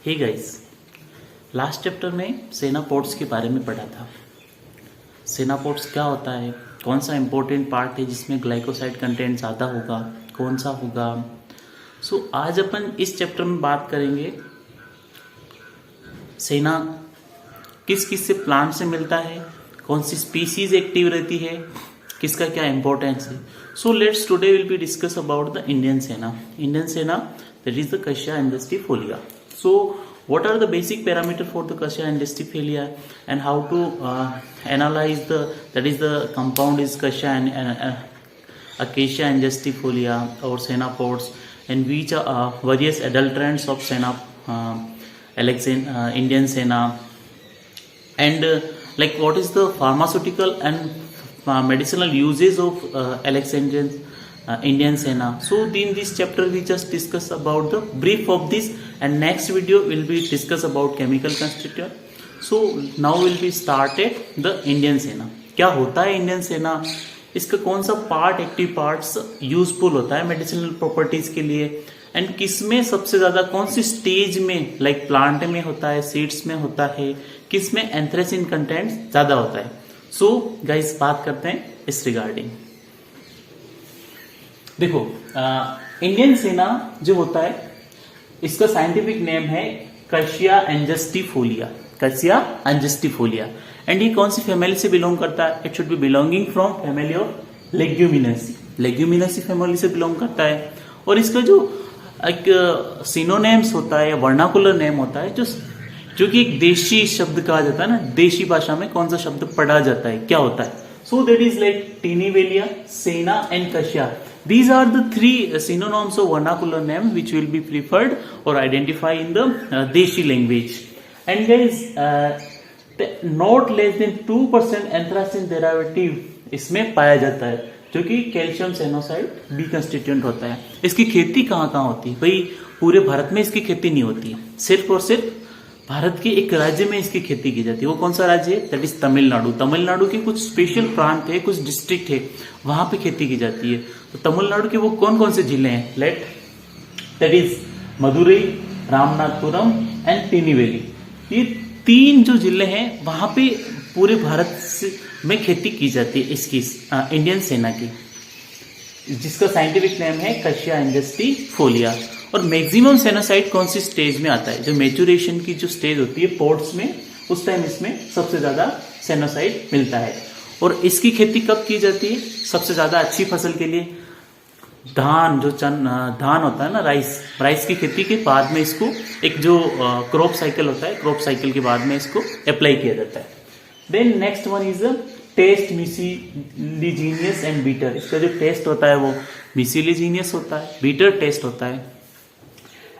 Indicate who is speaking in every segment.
Speaker 1: Hey guys, last chapter में सेना ports के बारे में पढ़ा था। सेना पोर्ट्स क्या होता है, कौन सा इंपॉर्टेंट पार्ट है जिसमें ग्लाइकोसाइड कंटेंट ज़्यादा होगा, कौन सा होगा। आज अपन इस चैप्टर में बात करेंगे सेना किस किस से प्लांट से मिलता है, कौन सी स्पीसीज एक्टिव रहती है, किसका क्या इंपॉर्टेंस है। Let's today will be discuss about the Indian सेना। इंडियन सेना, that is the Kassia angustifolia. So what are the basic parameter for the Kassia angustifolia and how to analyze the compound is Kassia and Acacia angustifolia or Senapods, and which are various adulterants of Indian Sena, and like what is the pharmaceutical and medicinal uses of Alexandrian Indian Sena. In this chapter we just discuss about the brief of this, and next video will be discuss about chemical constituent. Now will be started the Indian Sena. क्या होता है Indian सेना, इसका कौन सा part, active parts useful होता है medicinal properties के लिए, एंड किसमें सबसे ज्यादा कौन सी स्टेज में, लाइक प्लांट में होता है, सीड्स में होता है, किसमें एंथ्रेसिन कंटेंट ज्यादा होता है। गाइस बात करते हैं इस रिगार्डिंग। देखो, इंडियन सेना जो होता है इसका साइंटिफिक नेम है cassia angustifolia. Cassia angustifolia, and ये कौन सी फैमिली से बिलोंग करता है? It should be belonging from family of leguminosae. Leguminosae family से बिलोंग करता है, और इसका जो एक सिनोनेम्स होता है या वर्नाकुलर नेम होता है, जो कि एक देशी शब्द कहा जाता है ना, देशी भाषा में कौन सा शब्द पढ़ा जाता है, क्या होता है। that is like Tinivelia, Sena and Kassia. These are the three synonyms of vernacular name which will be preferred or identified in the Deshi language. And guys, not less than 2% anthracene derivative इसमें पाया जाता है, जो कि calcium सेनोसाइड B constituent होता है। इसकी खेती कहाँ कहाँ होती है? भाई पूरे भारत में इसकी खेती नहीं होती है, सिर्फ और सिर्फ भारत के एक राज्य में इसकी खेती की जाती है। वो कौन सा राज्य है? That is Tamil Nadu. तमिलनाडु के कुछ स्पेशल प्रांत है, कुछ डिस्ट्रिक्ट है, वहां पे खेती की जाती है। तो तमिलनाडु के वो कौन कौन से जिले हैं? That is Madurai, Ramanathapuram and Tirunelveli. ये तीन जो जिले हैं वहां पे पूरे भारत में खेती की जाती है इसकी इंडियन सेना की, जिसका साइंटिफिक नेम है कशिया एंजस्टिफोलिया। और मैक्सिमम सेनोसाइड कौन सी स्टेज में आता है? जो मैच्योरेशन की जो स्टेज होती है पोर्ट्स में, उस टाइम इसमें सबसे ज्यादा सेनोसाइड मिलता है। और इसकी खेती कब की जाती है? सबसे ज्यादा अच्छी फसल के लिए धान, धान होता है ना, राइस की खेती के बाद में इसको एक जो क्रॉप साइकिल होता है, क्रॉप साइकिल के बाद में इसको अप्लाई किया जाता है। Then next one is test mucilaginous and bitter. इसका जो टेस्ट होता है वो मिसिलिजीनियस होता है, बीटर टेस्ट होता है,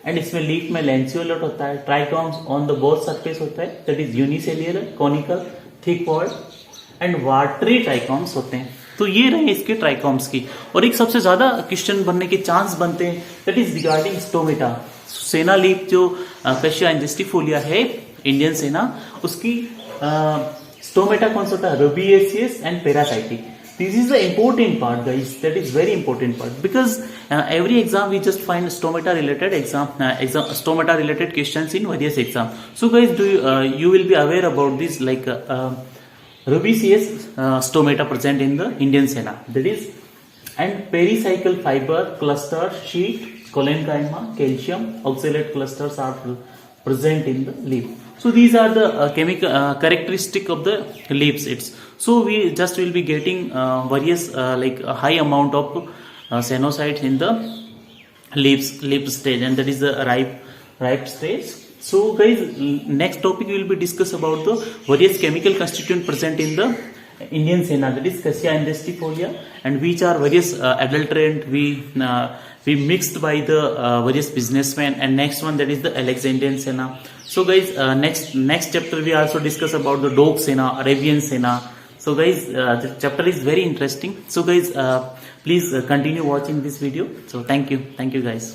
Speaker 1: एंड इसमें लीफ में लैंसियोलेट होता है, trichomes on the both surface होता है, that is unicellular, conical, thick walled and watery trichomes होते हैं। तो ये रहे इसके ट्राइकॉम्स की। और एक सबसे ज्यादा क्वेश्चन बनने के चांस बनते हैं, दैट इज रिगार्डिंग स्टोमेटा। सेना लीफ जो कशिया एंजस्टिफोलिया है इंडियन सेना, उसकी स्टोमेटा कौन सा होता है? Rubiaceous and parasitic. This is the important part, guys. That is very important part, because every exam we just find stomata related questions in various exam. So guys, you will be aware about this, like rubiaceous stomata present in the Indian Sena. That is, and pericycle fiber cluster, sheet, collenchyma, calcium, oxalate clusters are present in the leaf. So these are the chemical characteristic of the leaves. We just will be getting various like a high amount of senosites in the leaf stage, and that is the ripe stage. Guys, next topic we will be discuss about the various chemical constituent present in the Indian Sena, that is Kassia angustifolia, and which are various adulterant we mixed by the various businessmen. And next one, that is the Alexandrian Sena. Guys, next chapter we also discuss about the dog Sena, Arabian Sena. Guys, the chapter is very interesting. Guys, please continue watching this video. Thank you guys.